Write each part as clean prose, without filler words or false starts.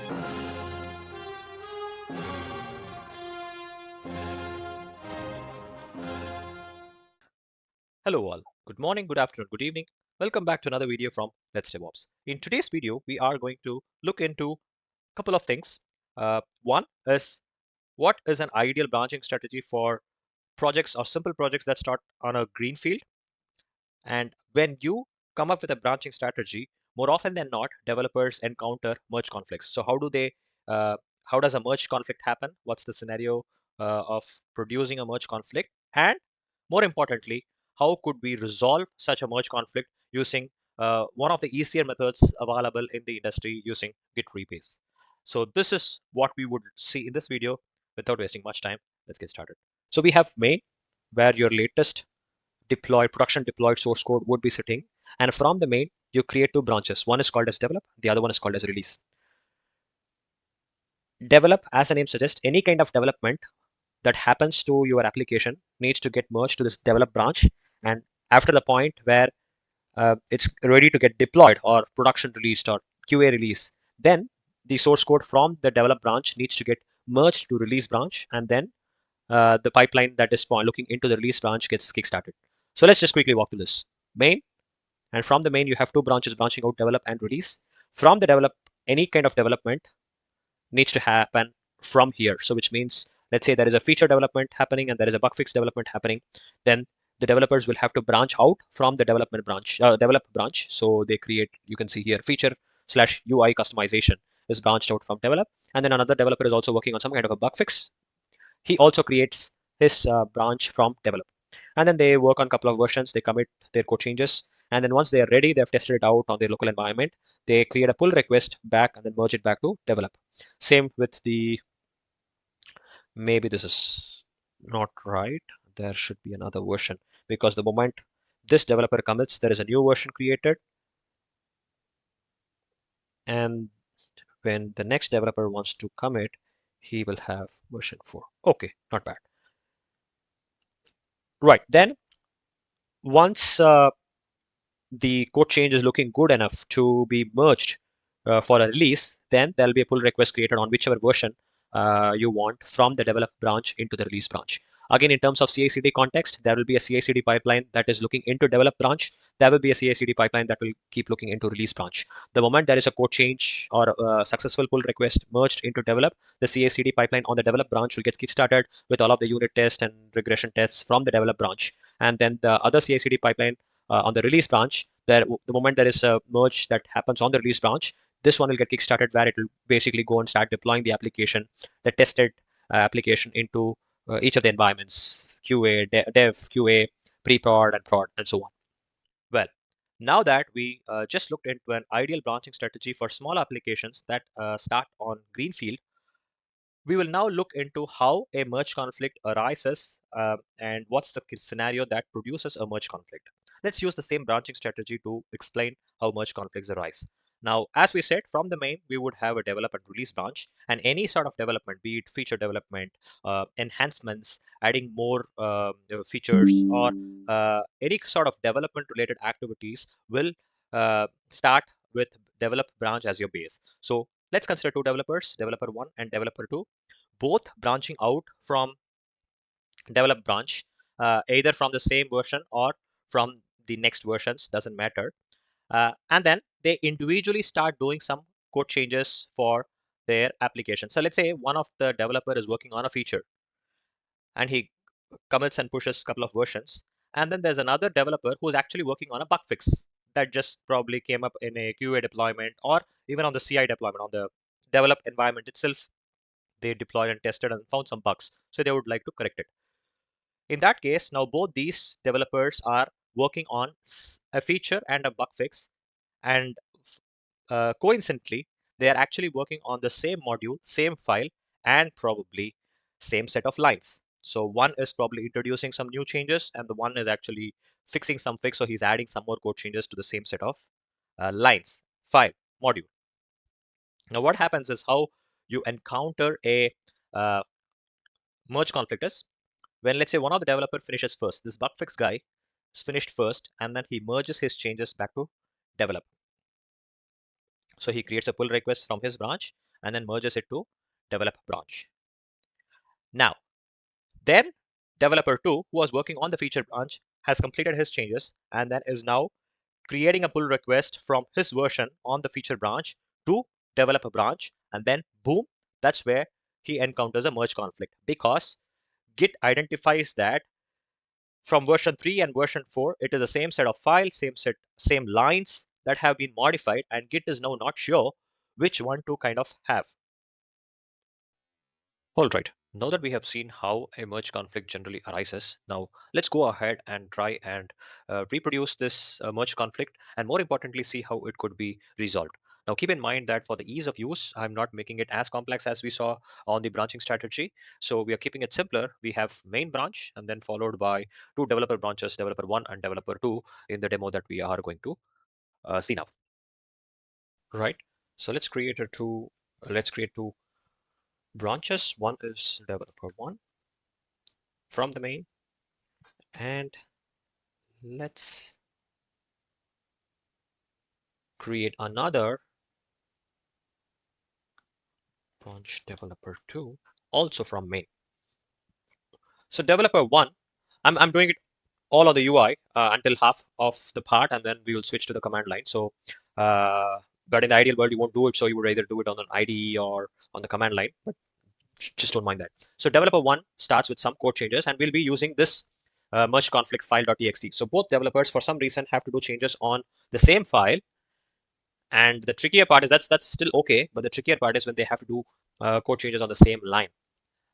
Hello all. Good morning, good afternoon, good evening. Welcome back to another video from Let's DevOps. In today's video, we are going to look into a couple of things. One is what is an ideal branching strategy for projects or simple projects that start on a greenfield. And when you come up with a branching strategy, more often than not, developers encounter merge conflicts. So how does a merge conflict happen? What's the scenario of producing a merge conflict? And more importantly, how could we resolve such a merge conflict using one of the easier methods available in the industry using Git REBASE? So this is what we would see in this video. Without wasting much time, let's get started. So we have main, where your latest production deployed source code would be sitting. And from the main, you create two branches. One is called as develop, the other one is called as release. Develop, as the name suggests, any kind of development that happens to your application needs to get merged to this develop branch. And after the point where it's ready to get deployed or production released or QA release, then the source code from the develop branch needs to get merged to release branch, and then the pipeline that is looking into the release branch gets kickstarted. So let's just quickly walk through this. Main, and from the main, you have two branches branching out develop and release. From the develop, any kind of development needs to happen from here. So which means, let's say there is a feature development happening and there is a bug fix development happening, then the developers will have to branch out from the development branch, develop branch. So they create, you can see here, feature/UI customization is branched out from develop. And then another developer is also working on some kind of a bug fix. He also creates his branch from develop. And then they work on a couple of versions, they commit their code changes. And then once they are ready, they've tested it out on their local environment, they create a pull request back and then merge it back to develop. Same with the, maybe this is not right. There should be another version, because the moment this developer commits, there is a new version created. And when the next developer wants to commit, he will have version 4. Okay, not bad. Right, then once the code change is looking good enough to be merged for a release, then there'll be a pull request created on whichever version you want from the develop branch into the release branch. Again, in terms of CI/CD context, there will be a CI/CD pipeline that is looking into develop branch. There will be a CI/CD pipeline that will keep looking into release branch. The moment there is a code change or a successful pull request merged into develop, the CI/CD pipeline on the develop branch will get kickstarted with all of the unit tests and regression tests from the develop branch. And then the other CI/CD pipeline on the release branch, the moment there is a merge that happens on the release branch, this one will get kickstarted, where it will basically go and start deploying the application, the tested application into each of the environments, QA, dev, QA, pre-prod, and prod, and so on. Well, now that we just looked into an ideal branching strategy for small applications that start on greenfield, we will now look into how a merge conflict arises and what's the scenario that produces a merge conflict. Let's use the same branching strategy to explain how merge conflicts arise. Now, as we said, from the main, we would have a develop and release branch, and any sort of development, be it feature development, enhancements, adding more features, or any sort of development related activities will start with develop branch as your base. So let's consider two developers, developer 1 and developer 2, both branching out from develop branch, either from the same version or from the next versions, doesn't matter. And then they individually start doing some code changes for their application. So let's say one of the developer is working on a feature and he commits and pushes a couple of versions. And then there's another developer who's actually working on a bug fix that just probably came up in a QA deployment or even on the CI deployment, on the develop environment itself. They deployed and tested and found some bugs, so they would like to correct it. In that case, now both these developers are working on a feature and a bug fix, and coincidentally, they are actually working on the same module, same file, and probably same set of lines. So one is probably introducing some new changes, and the one is actually fixing some fix, so he's adding some more code changes to the same set of lines, file, module. Now what happens is, how you encounter a merge conflict is when, let's say, one of the developer finishes first. This bug fix guy is finished first, and then he merges his changes back to develop. So he creates a pull request from his branch and then merges it to developer branch. Now, then developer 2, who was working on the feature branch, has completed his changes and then is now creating a pull request from his version on the feature branch to developer branch, and then boom, that's where he encounters a merge conflict, because Git identifies that from version 3 and version 4, it is the same set of files, same lines that have been modified, and Git is now not sure which one to kind of have. All right, now that we have seen how a merge conflict generally arises, now let's go ahead and try and reproduce this merge conflict, and more importantly, see how it could be resolved. Now, keep in mind that for the ease of use, I'm not making it as complex as we saw on the branching strategy. So we are keeping it simpler. We have main branch and then followed by two developer branches, developer 1 and developer 2 in the demo that we are going to see now. Right. So let's create two branches. One is developer 1 from the main, and let's create another branch, developer 2, also from main. So developer 1, I'm doing it all on the UI until half of the part, and then we will switch to the command line. So but in the ideal world you won't do it, so you would either do it on an IDE or on the command line, but just don't mind that. So developer 1 starts with some code changes, and we'll be using this merge conflict file.txt. So both developers for some reason have to do changes on the same file, and the trickier part is that's still okay, but the trickier part is when they have to do code changes on the same line.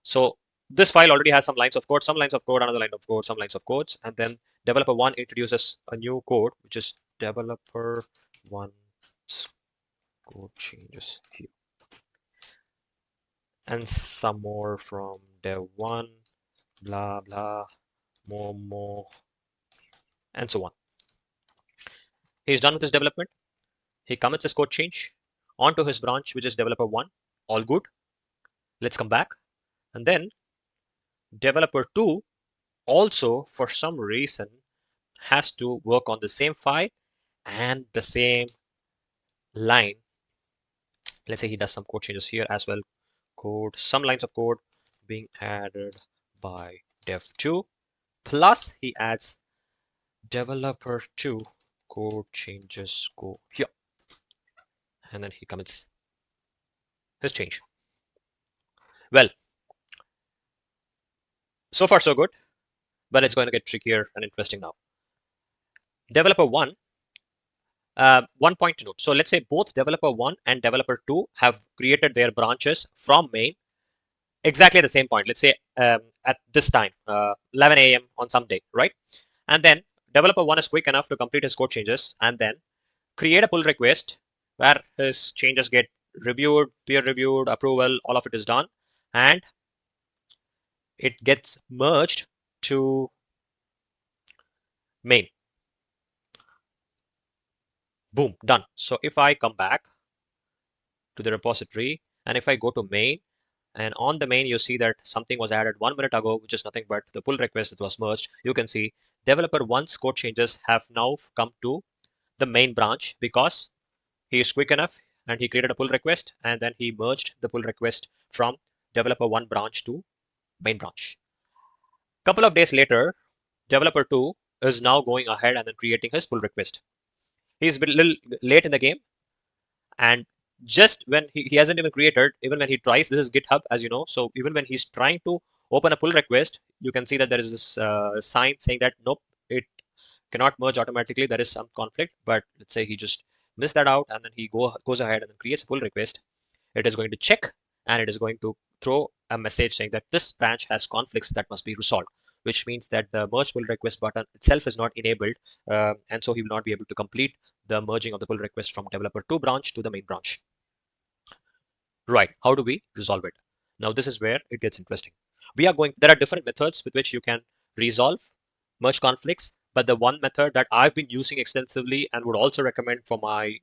So this file already has some lines of code, another line of code, some lines of codes, and then developer 1 introduces a new code, which is developer 1 code changes here, and some more from dev 1, blah blah, more, and so on. He's done with his development. He commits his code change onto his branch, which is developer 1. All good. Let's come back. And then developer 2 also, for some reason, has to work on the same file and the same line. Let's say he does some code changes here as well. Some lines of code being added by dev2, plus he adds developer 2 code changes go here, and then he commits his change. Well, so far so good, but it's going to get trickier and interesting now. Developer 1, one point to note. So let's say both developer 1 and developer 2 have created their branches from main exactly at the same point. Let's say at this time, 11 a.m. on some day, right? And then developer 1 is quick enough to complete his code changes and then create a pull request where his changes get reviewed, peer reviewed, approval, all of it is done, and it gets merged to main. Boom, done. So if I come back to the repository and if I go to main, and on the main you see that something was added 1 minute ago, which is nothing but the pull request that was merged. You can see developer 1's code changes have now come to the main branch because he is quick enough and he created a pull request and then he merged the pull request from developer 1 branch to main branch. Couple of days later, developer 2 is now going ahead and then creating his pull request. He's a little late in the game, and just when he hasn't even created, even when he tries, this is GitHub, as you know, so even when he's trying to open a pull request, you can see that there is this sign saying that nope, it cannot merge automatically, there is some conflict. But let's say he just missed that out and then he goes ahead and creates a pull request. It is going to check and it is going to throw a message saying that this branch has conflicts that must be resolved, which means that the merge pull request button itself is not enabled, and so he will not be able to complete the merging of the pull request from developer 2 branch to the main branch. Right, how do we resolve it? Now this is where it gets interesting. There are different methods with which you can resolve merge conflicts, but the one method that I've been using extensively and would also recommend for my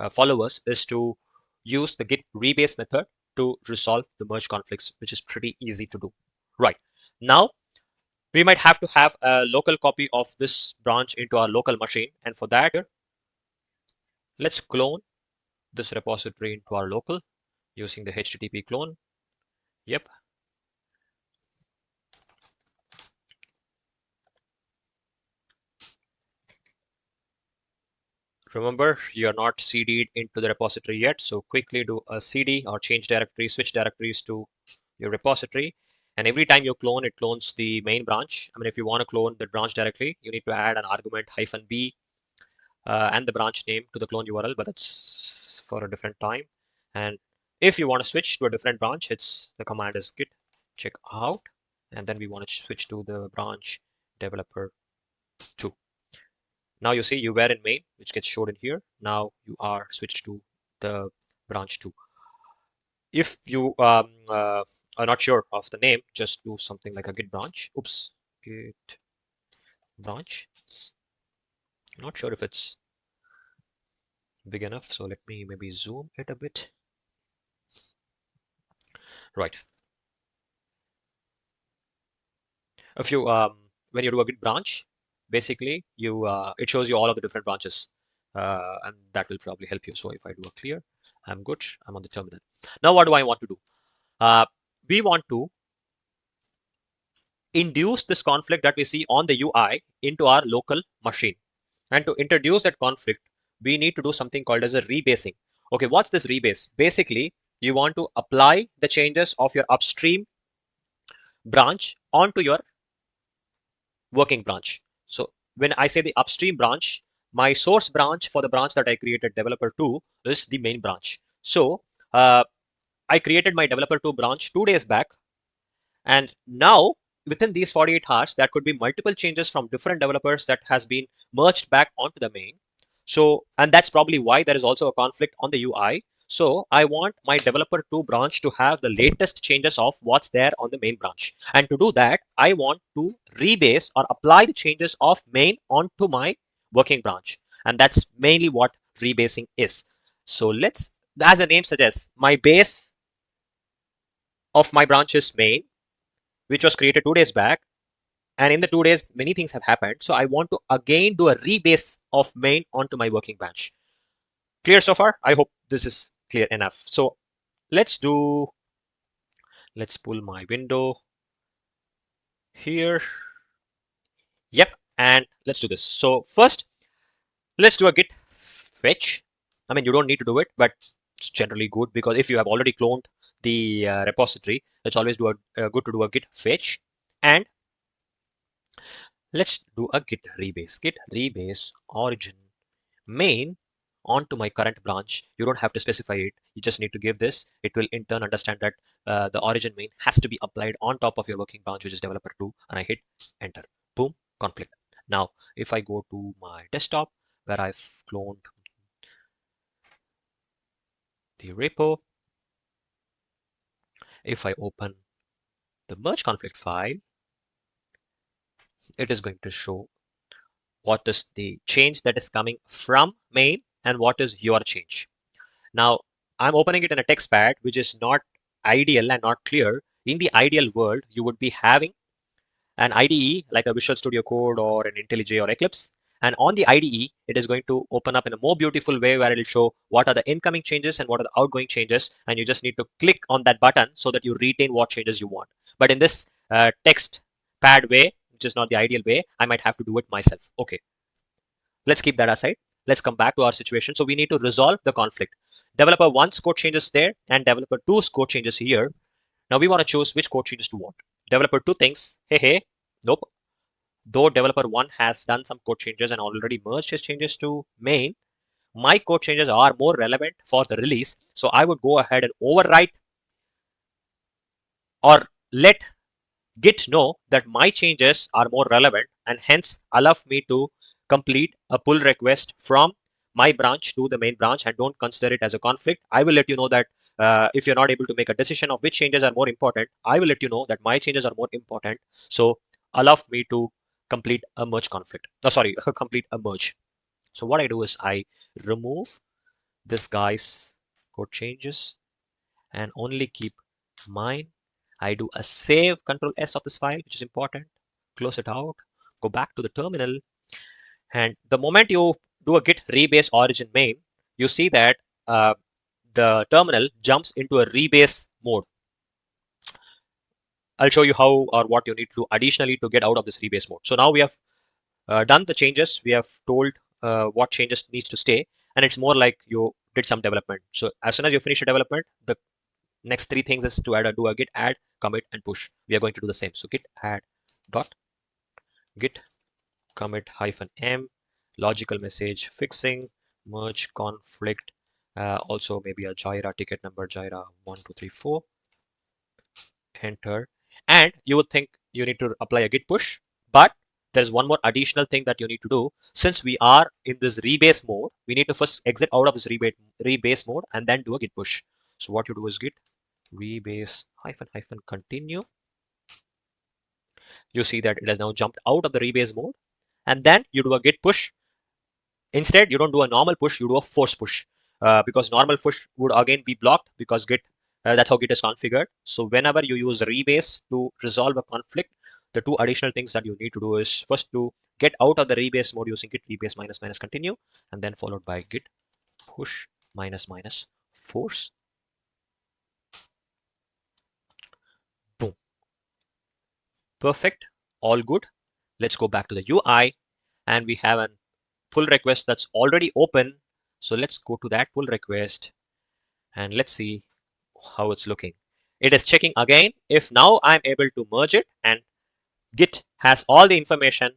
followers is to use the Git REBASE method to resolve the merge conflicts, which is pretty easy to do. Right, now we might have to have a local copy of this branch into our local machine, and for that let's clone this repository into our local using the HTTP clone. Yep. Remember, you're not CD'd into the repository yet, so quickly do a CD or change directory, switch directories to your repository. And every time you clone, it clones the main branch. I mean, if you want to clone the branch directly, you need to add an argument -b and the branch name to the clone URL, but that's for a different time. And if you want to switch to a different branch, the command is git check out, and then we want to switch to the branch developer 2. Now you see you were in main, which gets showed in here. Now you are switched to the branch 2. If you are not sure of the name, just do something like a git branch. Oops, git branch. Not sure if it's big enough, so let me maybe zoom it a bit. Right. If you when you do a git branch, basically you it shows you all of the different branches, and that will probably help you. So if I do a clear, I'm good. I'm on the terminal. Now what do I want to do? We want to induce this conflict that we see on the UI into our local machine. And to introduce that conflict, we need to do something called as a rebasing. Okay, what's this rebase? Basically, you want to apply the changes of your upstream branch onto your working branch. So when I say the upstream branch, my source branch for the branch that I created, developer 2, is the main branch. So I created my developer 2 branch 2 days back. And now within these 48 hours, there could be multiple changes from different developers that has been merged back onto the main. So, and that's probably why there is also a conflict on the UI. So I want my developer 2 branch to have the latest changes of what's there on the main branch. And to do that, I want to rebase or apply the changes of main onto my working branch. And that's mainly what rebasing is. So let's, as the name suggests, my base of my branch is main, which was created 2 days back. And in the 2 days, many things have happened. So I want to again do a rebase of main onto my working branch. Clear so far? I hope this is clear enough. So let's pull my window here. Yep. And let's do this. So first, let's do a git fetch. I mean, you don't need to do it, but it's generally good because if you have already cloned the repository, it's always good to do a git fetch. And let's do a git rebase origin main onto my current branch. You don't have to specify it. You just need to give this. It will in turn understand that the origin main has to be applied on top of your working branch, which is developer 2, and I hit enter. Boom, conflict. Now, if I go to my desktop where I've cloned the repo, if I open the merge conflict file, it is going to show what is the change that is coming from main and what is your change. Now, I'm opening it in a text pad, which is not ideal and not clear. In the ideal world, you would be having an IDE like a Visual Studio Code or an IntelliJ or Eclipse. And on the IDE, it is going to open up in a more beautiful way where it will show what are the incoming changes and what are the outgoing changes. And you just need to click on that button so that you retain what changes you want. But in this text pad way, which is not the ideal way, I might have to do it myself. Okay, let's keep that aside. Let's come back to our situation. So we need to resolve the conflict. Developer 1's code changes there and developer 2's code changes here. Now we want to choose which code changes to want. Developer 2 thinks, hey, nope. Though developer 1 has done some code changes and already merged his changes to main, my code changes are more relevant for the release. So I would go ahead and overwrite or let Git know that my changes are more relevant and hence allow me to complete a pull request from my branch to the main branch and don't consider it as a conflict. I will let you know that if you're not able to make a decision of which changes are more important, I will let you know that my changes are more important. So allow me to complete a merge conflict. Oh, sorry, complete a merge. So what I do is I remove this guy's code changes and only keep mine. I do a save Control S of this file, which is important. Close it out, go back to the terminal. And the moment you do a git rebase origin main, you see that the terminal jumps into a rebase mode. I'll show you how or what you need to do additionally to get out of this rebase mode. So now we have done the changes. We have told what changes needs to stay, and it's more like you did some development. So as soon as you finish your development, the next three things is to do a git add, commit, and push. We are going to do the same. So git add dot git commit -m, logical message fixing, merge conflict, also maybe a Jira ticket number, Jira 1234, enter. And you would think you need to apply a git push, but there's one more additional thing that you need to do. Since we are in this rebase mode, we need to first exit out of this rebase mode and then do a git push. So what you do is git rebase -- continue. You see that it has now jumped out of the rebase mode, and then you do a git push. Instead, you don't do a normal push, you do a force push, because normal push would again be blocked because git, that's how git is configured. So whenever you use rebase to resolve a conflict, the two additional things that you need to do is first to get out of the rebase mode using git rebase -- continue, and then followed by git push -- force. Boom. Perfect. All good. Let's go back to the UI, and we have a pull request that's already open. So let's go to that pull request and let's see how it's looking. It is checking again if now I'm able to merge it, and Git has all the information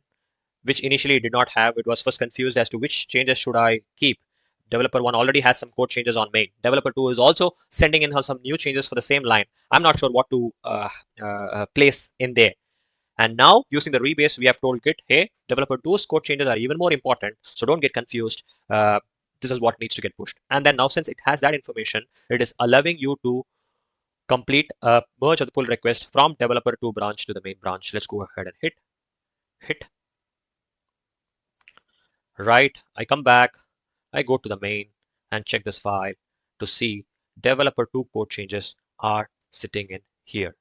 which initially it did not have. It was first confused as to which changes should I keep. Developer 1 already has some code changes on main. Developer 2 is also sending in some new changes for the same line. I'm not sure what to place in there. And now using the rebase, we have told Git, hey, developer 2's code changes are even more important, so don't get confused. This is what needs to get pushed. And then now, since it has that information, it is allowing you to complete a merge of the pull request from developer 2 branch to the main branch. Let's go ahead and hit. Right, I come back, I go to the main and check this file to see developer 2 code changes are sitting in here.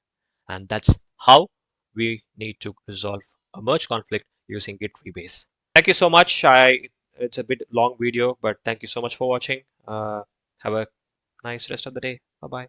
And that's how we need to resolve a merge conflict using Git rebase. Thank you so much. It's a bit long video, but thank you so much for watching. Have a nice rest of the day. Bye-bye.